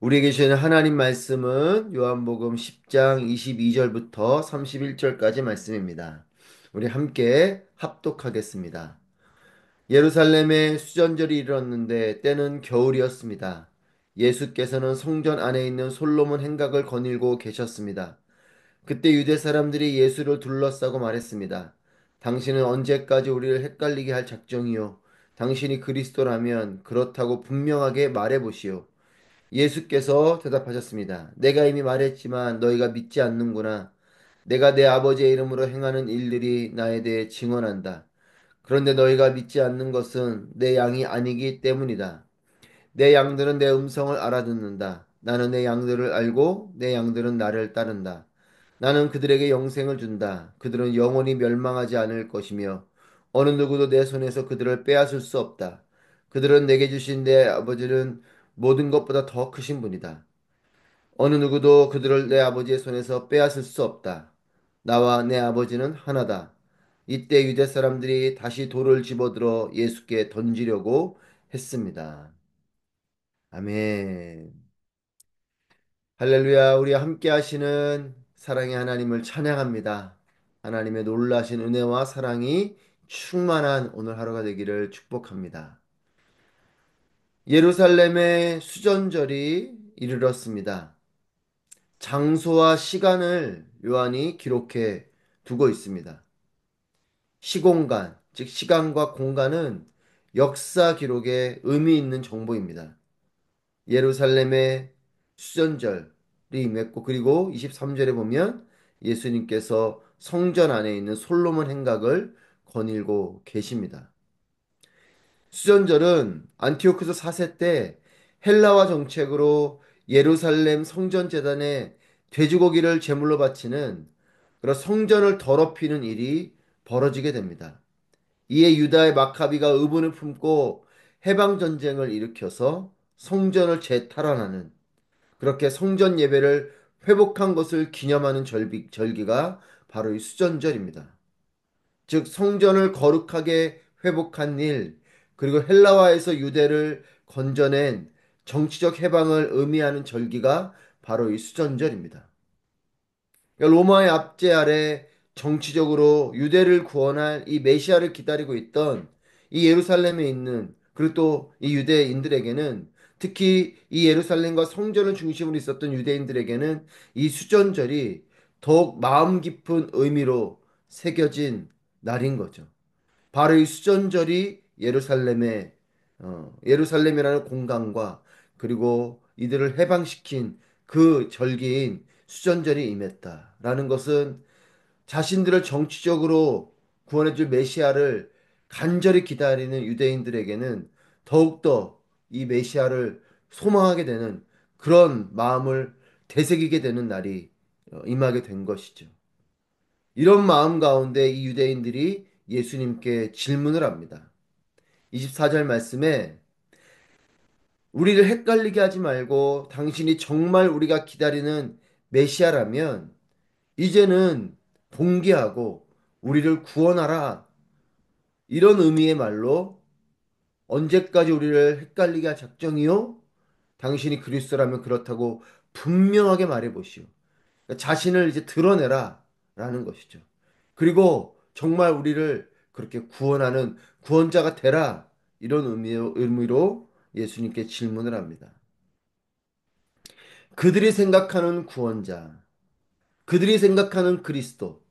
우리에게 주시는 하나님 말씀은 요한복음 10장 22절부터 31절까지 말씀입니다. 우리 함께 합독하겠습니다. 예루살렘에 수전절이 이르렀는데 때는 겨울이었습니다. 예수께서는 성전 안에 있는 솔로몬 행각을 거닐고 계셨습니다. 그때 유대 사람들이 예수를 둘러싸고 말했습니다. 당신은 언제까지 우리를 헷갈리게 할 작정이요? 당신이 그리스도라면 그렇다고 분명하게 말해보시오. 예수께서 대답하셨습니다. 내가 이미 말했지만 너희가 믿지 않는구나. 내가 내 아버지의 이름으로 행하는 일들이 나에 대해 증언한다. 그런데 너희가 믿지 않는 것은 내 양이 아니기 때문이다. 내 양들은 내 음성을 알아듣는다. 나는 내 양들을 알고 내 양들은 나를 따른다. 나는 그들에게 영생을 준다. 그들은 영원히 멸망하지 않을 것이며 어느 누구도 내 손에서 그들을 빼앗을 수 없다. 그들은 내게 주신 내 아버지는 모든 것보다 더 크신 분이다. 어느 누구도 그들을 내 아버지의 손에서 빼앗을 수 없다. 나와 내 아버지는 하나다. 이때 유대 사람들이 다시 돌을 집어들어 예수께 던지려고 했습니다. 아멘. 할렐루야. 우리와 함께 하시는 사랑의 하나님을 찬양합니다. 하나님의 놀라신 은혜와 사랑이 충만한 오늘 하루가 되기를 축복합니다. 예루살렘의 수전절이 이르렀습니다. 장소와 시간을 요한이 기록해 두고 있습니다. 시공간, 즉 시간과 공간은 역사 기록에 의미 있는 정보입니다. 예루살렘의 수전절이 임했고 그리고 23절에 보면 예수님께서 성전 안에 있는 솔로몬 행각을 거닐고 계십니다. 수전절은 안티오쿠스 4세 때 헬라화 정책으로 예루살렘 성전 제단에 돼지고기를 제물로 바치는 그런 성전을 더럽히는 일이 벌어지게 됩니다. 이에 유다의 마카비가 의분을 품고 해방 전쟁을 일으켜서 성전을 재탈환하는 그렇게 성전 예배를 회복한 것을 기념하는 절기가 바로 이 수전절입니다. 즉 성전을 거룩하게 회복한 일, 그리고 헬라화에서 유대를 건져낸 정치적 해방을 의미하는 절기가 바로 이 수전절입니다. 그러니까 로마의 압제 아래 정치적으로 유대를 구원할 이 메시아를 기다리고 있던 이 예루살렘에 있는 그리고 또 이 유대인들에게는 특히 이 예루살렘과 성전을 중심으로 있었던 유대인들에게는 이 수전절이 더욱 마음 깊은 의미로 새겨진 날인 거죠. 바로 이 수전절이 예루살렘이라는 공간과 그리고 이들을 해방시킨 그 절기인 수전절이 임했다라는 것은 자신들을 정치적으로 구원해줄 메시아를 간절히 기다리는 유대인들에게는 더욱더 이 메시아를 소망하게 되는 그런 마음을 되새기게 되는 날이 임하게 된 것이죠. 이런 마음 가운데 이 유대인들이 예수님께 질문을 합니다. 24절 말씀에 우리를 헷갈리게 하지 말고 당신이 정말 우리가 기다리는 메시아라면 이제는 봉기하고 우리를 구원하라. 이런 의미의 말로 언제까지 우리를 헷갈리게 할 작정이요? 당신이 그리스도라면 그렇다고 분명하게 말해 보시오. 자신을 이제 드러내라 라는 것이죠. 그리고 정말 우리를 그렇게 구원하는 구원자가 되라 이런 의미로 예수님께 질문을 합니다. 그들이 생각하는 구원자, 그들이 생각하는 그리스도,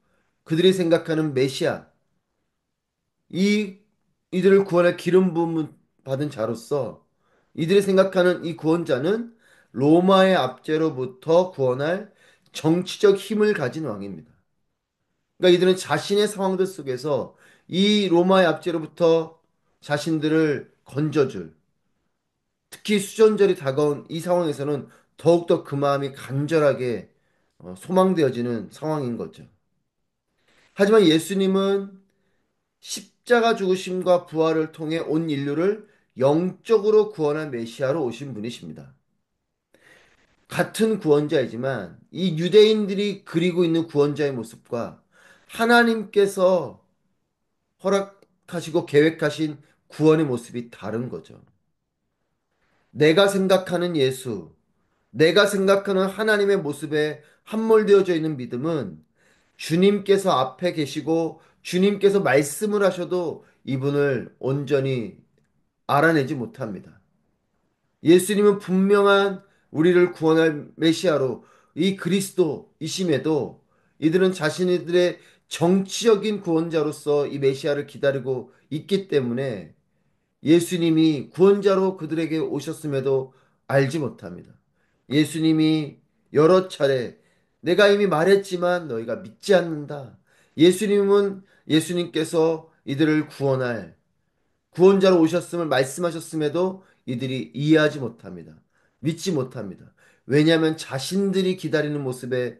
그들이 생각하는 메시아, 이 이들을 구원할 기름 부음 받은 자로서 이들이 생각하는 이 구원자는 로마의 압제로부터 구원할 정치적 힘을 가진 왕입니다. 그러니까 이들은 자신의 상황들 속에서 이 로마의 압제로부터 자신들을 건져줄 특히 수전절이 다가온 이 상황에서는 더욱더 그 마음이 간절하게 소망되어지는 상황인 거죠. 하지만 예수님은 십자가 죽으심과 부활을 통해 온 인류를 영적으로 구원한 메시아로 오신 분이십니다. 같은 구원자이지만 이 유대인들이 그리고 있는 구원자의 모습과 하나님께서 허락하시고 계획하신 구원의 모습이 다른 거죠. 내가 생각하는 예수, 내가 생각하는 하나님의 모습에 함몰되어져 있는 믿음은 주님께서 앞에 계시고 주님께서 말씀을 하셔도 이분을 온전히 알아내지 못합니다. 예수님은 분명한 우리를 구원할 메시아로 이 그리스도이심에도 이들은 자신들의 정치적인 구원자로서 이 메시아를 기다리고 있기 때문에 예수님이 구원자로 그들에게 오셨음에도 알지 못합니다. 예수님이 여러 차례 내가 이미 말했지만 너희가 믿지 않는다. 예수님께서 이들을 구원할 구원자로 오셨음을 말씀하셨음에도 이들이 이해하지 못합니다. 믿지 못합니다. 왜냐하면 자신들이 기다리는 모습의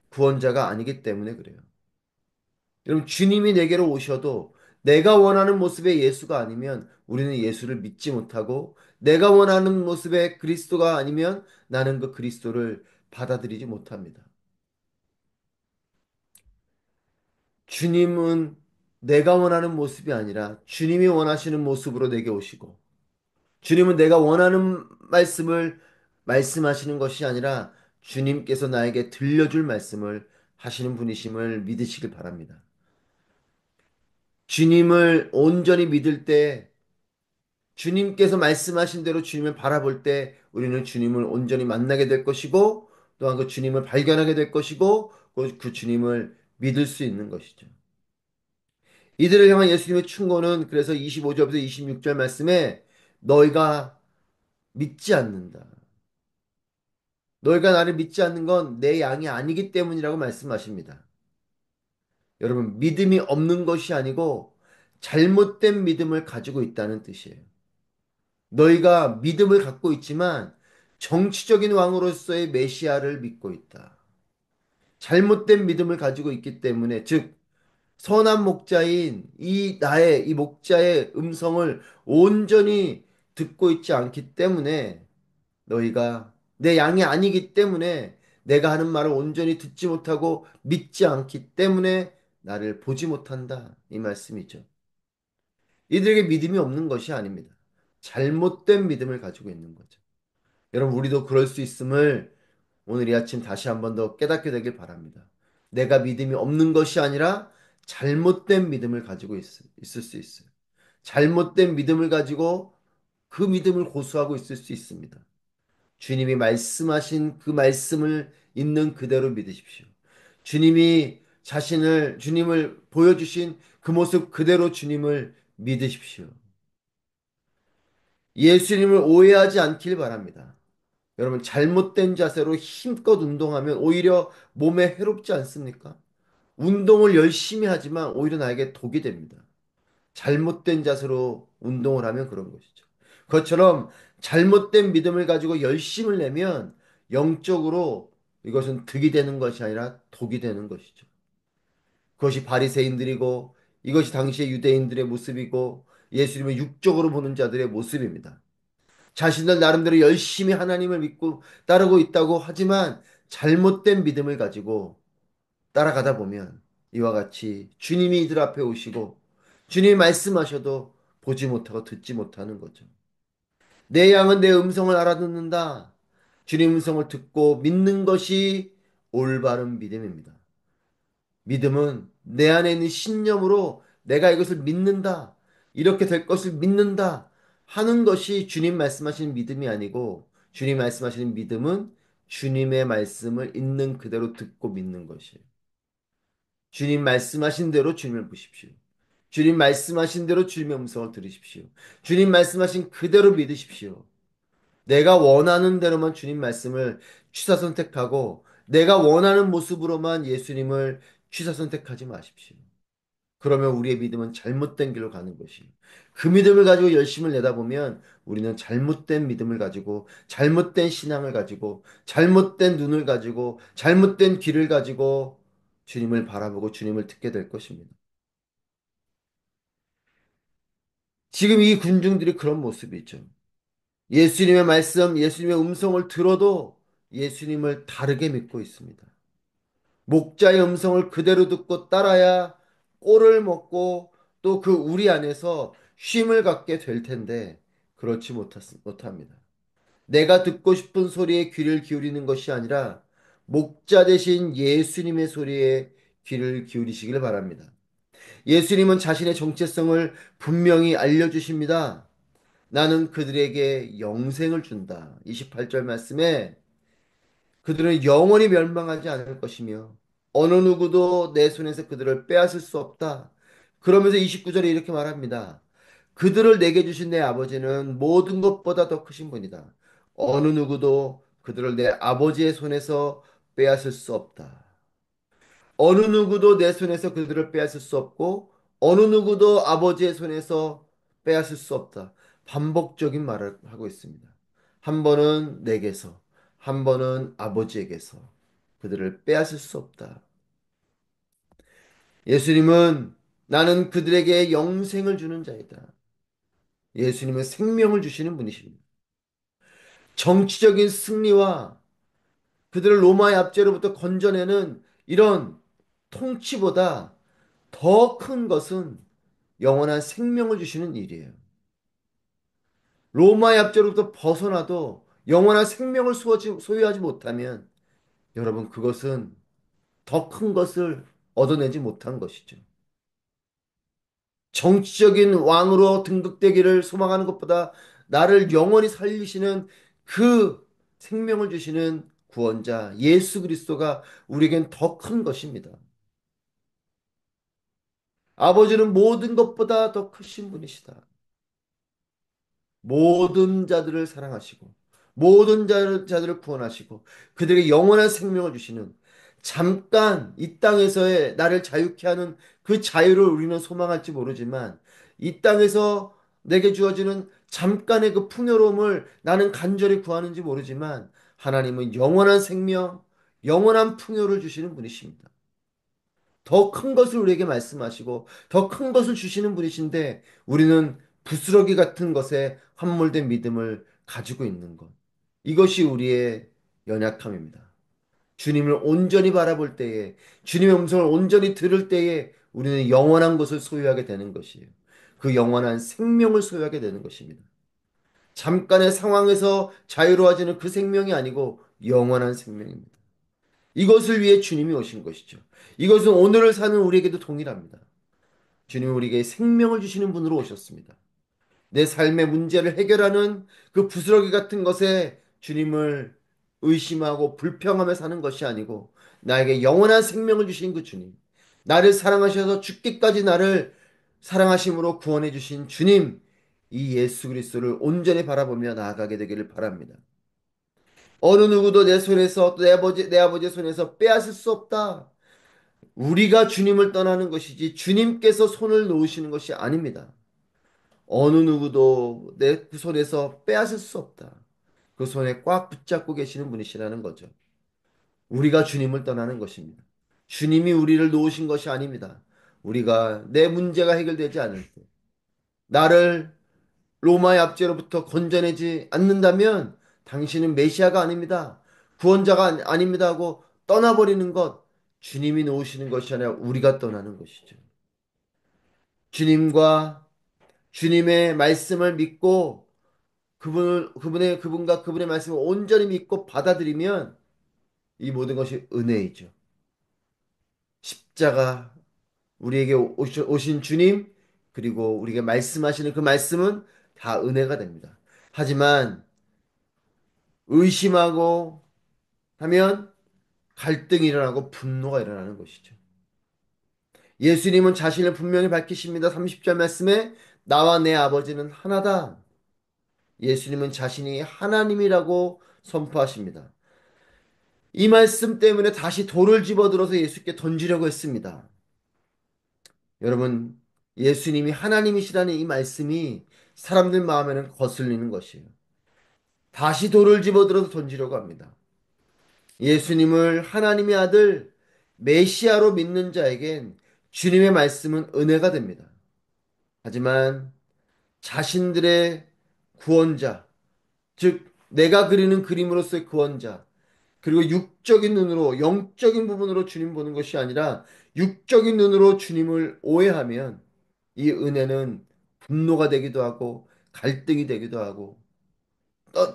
구원자가 아니기 때문에 그래요. 여러분, 주님이 내게로 오셔도 내가 원하는 모습의 예수가 아니면 우리는 예수를 믿지 못하고 내가 원하는 모습의 그리스도가 아니면 나는 그 그리스도를 받아들이지 못합니다. 주님은 내가 원하는 모습이 아니라 주님이 원하시는 모습으로 내게 오시고 주님은 내가 원하는 말씀을 말씀하시는 것이 아니라 주님께서 나에게 들려줄 말씀을 하시는 분이심을 믿으시길 바랍니다. 주님을 온전히 믿을 때, 주님께서 말씀하신 대로 주님을 바라볼 때 우리는 주님을 온전히 만나게 될 것이고 또한 그 주님을 발견하게 될 것이고 그 주님을 믿을 수 있는 것이죠. 이들을 향한 예수님의 충고는 그래서 25절부터 26절 말씀에 너희가 믿지 않는다. 너희가 나를 믿지 않는 건 내 양이 아니기 때문이라고 말씀하십니다. 여러분, 믿음이 없는 것이 아니고 잘못된 믿음을 가지고 있다는 뜻이에요. 너희가 믿음을 갖고 있지만 정치적인 왕으로서의 메시아를 믿고 있다. 잘못된 믿음을 가지고 있기 때문에, 즉, 선한 목자인 이 목자의 음성을 온전히 듣고 있지 않기 때문에 너희가 내 양이 아니기 때문에 내가 하는 말을 온전히 듣지 못하고 믿지 않기 때문에 나를 보지 못한다. 이 말씀이죠. 이들에게 믿음이 없는 것이 아닙니다. 잘못된 믿음을 가지고 있는 거죠. 여러분, 우리도 그럴 수 있음을 오늘 이 아침 다시 한번 더 깨닫게 되길 바랍니다. 내가 믿음이 없는 것이 아니라 잘못된 믿음을 가지고 있을 수 있어요. 잘못된 믿음을 가지고 그 믿음을 고수하고 있을 수 있습니다. 주님이 말씀하신 그 말씀을 있는 그대로 믿으십시오. 주님을 보여주신 그 모습 그대로 주님을 믿으십시오. 예수님을 오해하지 않길 바랍니다. 여러분, 잘못된 자세로 힘껏 운동하면 오히려 몸에 해롭지 않습니까? 운동을 열심히 하지만 오히려 나에게 독이 됩니다. 잘못된 자세로 운동을 하면 그런 것이죠. 그것처럼 잘못된 믿음을 가지고 열심을 내면 영적으로 이것은 득이 되는 것이 아니라 독이 되는 것이죠. 그것이 바리새인들이고 이것이 당시의 유대인들의 모습이고 예수님을 육적으로 보는 자들의 모습입니다. 자신들 나름대로 열심히 하나님을 믿고 따르고 있다고 하지만 잘못된 믿음을 가지고 따라가다 보면 이와 같이 주님이 이들 앞에 오시고 주님이 말씀하셔도 보지 못하고 듣지 못하는 거죠. 내 양은 내 음성을 알아듣는다. 주님 음성을 듣고 믿는 것이 올바른 믿음입니다. 믿음은 내 안에 있는 신념으로 내가 이것을 믿는다. 이렇게 될 것을 믿는다. 하는 것이 주님 말씀하시는 믿음이 아니고 주님 말씀하시는 믿음은 주님의 말씀을 있는 그대로 듣고 믿는 것이에요. 주님 말씀하신 대로 주님을 보십시오. 주님 말씀하신 대로 주님의 음성을 들으십시오. 주님 말씀하신 그대로 믿으십시오. 내가 원하는 대로만 주님 말씀을 취사 선택하고 내가 원하는 모습으로만 예수님을 취사 선택하지 마십시오. 그러면 우리의 믿음은 잘못된 길로 가는 것이에요. 그 믿음을 가지고 열심을 내다 보면 우리는 잘못된 믿음을 가지고 잘못된 신앙을 가지고 잘못된 눈을 가지고 잘못된 귀를 가지고 주님을 바라보고 주님을 듣게 될 것입니다. 지금 이 군중들이 그런 모습이죠. 예수님의 말씀, 예수님의 음성을 들어도 예수님을 다르게 믿고 있습니다. 목자의 음성을 그대로 듣고 따라야 꼴을 먹고 또 그 우리 안에서 쉼을 갖게 될 텐데 그렇지 못합니다. 내가 듣고 싶은 소리에 귀를 기울이는 것이 아니라 목자 되신 예수님의 소리에 귀를 기울이시길 바랍니다. 예수님은 자신의 정체성을 분명히 알려주십니다. 나는 그들에게 영생을 준다. 28절 말씀에 그들은 영원히 멸망하지 않을 것이며 어느 누구도 내 손에서 그들을 빼앗을 수 없다. 그러면서 29절에 이렇게 말합니다. 그들을 내게 주신 내 아버지는 모든 것보다 더 크신 분이다. 어느 누구도 그들을 내 아버지의 손에서 빼앗을 수 없다. 어느 누구도 내 손에서 그들을 빼앗을 수 없고 어느 누구도 아버지의 손에서 빼앗을 수 없다. 반복적인 말을 하고 있습니다. 한 번은 내게서, 한 번은 아버지에게서 그들을 빼앗을 수 없다. 예수님은 나는 그들에게 영생을 주는 자이다. 예수님은 생명을 주시는 분이십니다. 정치적인 승리와 그들을 로마의 압제로부터 건져내는 이런 통치보다 더 큰 것은 영원한 생명을 주시는 일이에요. 로마의 압제로부터 벗어나도 영원한 생명을 소유하지 못하면 여러분 그것은 더 큰 것을 얻어내지 못한 것이죠. 정치적인 왕으로 등극되기를 소망하는 것보다 나를 영원히 살리시는 그 생명을 주시는 구원자 예수 그리스도가 우리에겐 더 큰 것입니다. 아버지는 모든 것보다 더 크신 분이시다. 모든 자들을 사랑하시고 모든 자들을 구원하시고 그들에게 영원한 생명을 주시는 잠깐 이 땅에서의 나를 자유케 하는 그 자유를 우리는 소망할지 모르지만 이 땅에서 내게 주어지는 잠깐의 그 풍요로움을 나는 간절히 구하는지 모르지만 하나님은 영원한 생명, 영원한 풍요를 주시는 분이십니다. 더 큰 것을 우리에게 말씀하시고 더 큰 것을 주시는 분이신데 우리는 부스러기 같은 것에 함몰된 믿음을 가지고 있는 것. 이것이 우리의 연약함입니다. 주님을 온전히 바라볼 때에 주님의 음성을 온전히 들을 때에 우리는 영원한 것을 소유하게 되는 것이에요. 그 영원한 생명을 소유하게 되는 것입니다. 잠깐의 상황에서 자유로워지는 그 생명이 아니고 영원한 생명입니다. 이것을 위해 주님이 오신 것이죠. 이것은 오늘을 사는 우리에게도 동일합니다. 주님은 우리에게 생명을 주시는 분으로 오셨습니다. 내 삶의 문제를 해결하는 그 부스러기 같은 것에 주님을 의심하고 불평하며 사는 것이 아니고 나에게 영원한 생명을 주신 그 주님, 나를 사랑하셔서 죽기까지 나를 사랑하심으로 구원해 주신 주님, 이 예수 그리스도를 온전히 바라보며 나아가게 되기를 바랍니다. 어느 누구도 내 손에서 또 내 아버지의 손에서 빼앗을 수 없다. 우리가 주님을 떠나는 것이지 주님께서 손을 놓으시는 것이 아닙니다. 어느 누구도 내 그 손에서 빼앗을 수 없다. 그 손에 꽉 붙잡고 계시는 분이시라는 거죠. 우리가 주님을 떠나는 것입니다. 주님이 우리를 놓으신 것이 아닙니다. 우리가 내 문제가 해결되지 않을 때, 나를 로마의 압제로부터 건져내지 않는다면 당신은 메시아가 아닙니다. 구원자가 아닙니다 하고 떠나버리는 것, 주님이 놓으시는 것이 아니라 우리가 떠나는 것이죠. 주님과 주님의 말씀을 믿고 그분과 그분의 말씀을 온전히 믿고 받아들이면 이 모든 것이 은혜이죠. 십자가 우리에게 오신 주님 그리고 우리에게 말씀하시는 그 말씀은 다 은혜가 됩니다. 하지만 의심하고 하면 갈등이 일어나고 분노가 일어나는 것이죠. 예수님은 자신을 분명히 밝히십니다. 30절 말씀에 나와 내 아버지는 하나다. 예수님은 자신이 하나님이라고 선포하십니다. 이 말씀 때문에 다시 돌을 집어들어서 예수께 던지려고 했습니다. 여러분, 예수님이 하나님이시라는 이 말씀이 사람들 마음에는 거슬리는 것이에요. 다시 돌을 집어들어서 던지려고 합니다. 예수님을 하나님의 아들 메시아로 믿는 자에겐 주님의 말씀은 은혜가 됩니다. 하지만 자신들의 구원자, 즉 내가 그리는 그림으로서의 구원자, 그리고 육적인 눈으로 영적인 부분으로 주님 보는 것이 아니라 육적인 눈으로 주님을 오해하면 이 은혜는 분노가 되기도 하고 갈등이 되기도 하고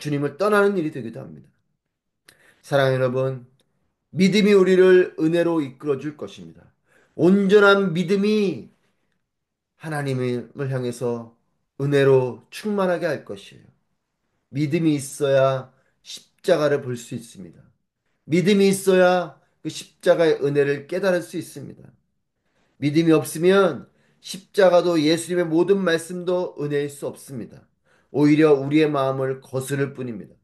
주님을 떠나는 일이 되기도 합니다. 사랑하는 여러분, 믿음이 우리를 은혜로 이끌어 줄 것입니다. 온전한 믿음이 하나님을 향해서 은혜로 충만하게 할 것이에요. 믿음이 있어야 십자가를 볼 수 있습니다. 믿음이 있어야 그 십자가의 은혜를 깨달을 수 있습니다. 믿음이 없으면 십자가도 예수님의 모든 말씀도 은혜일 수 없습니다. 오히려 우리의 마음을 거스를 뿐입니다.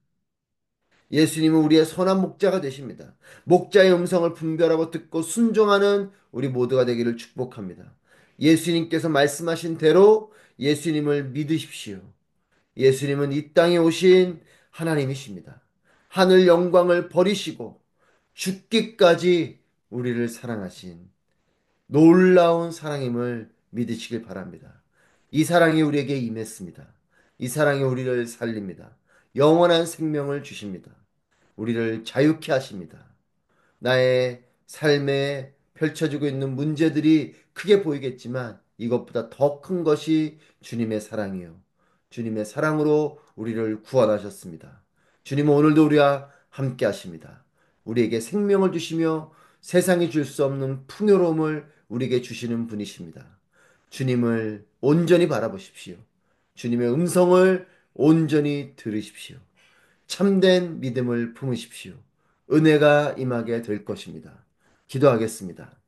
예수님은 우리의 선한 목자가 되십니다. 목자의 음성을 분별하고 듣고 순종하는 우리 모두가 되기를 축복합니다. 예수님께서 말씀하신 대로 예수님을 믿으십시오. 예수님은 이 땅에 오신 하나님이십니다. 하늘 영광을 버리시고 죽기까지 우리를 사랑하신 놀라운 사랑임을 믿으시길 바랍니다. 이 사랑이 우리에게 임했습니다. 이 사랑이 우리를 살립니다. 영원한 생명을 주십니다. 우리를 자유케 하십니다. 나의 삶에 펼쳐지고 있는 문제들이 크게 보이겠지만 이것보다 더 큰 것이 주님의 사랑이요. 주님의 사랑으로 우리를 구원하셨습니다. 주님은 오늘도 우리와 함께 하십니다. 우리에게 생명을 주시며 세상이 줄 수 없는 풍요로움을 우리에게 주시는 분이십니다. 주님을 온전히 바라보십시오. 주님의 음성을 온전히 들으십시오. 참된 믿음을 품으십시오. 은혜가 임하게 될 것입니다. 기도하겠습니다.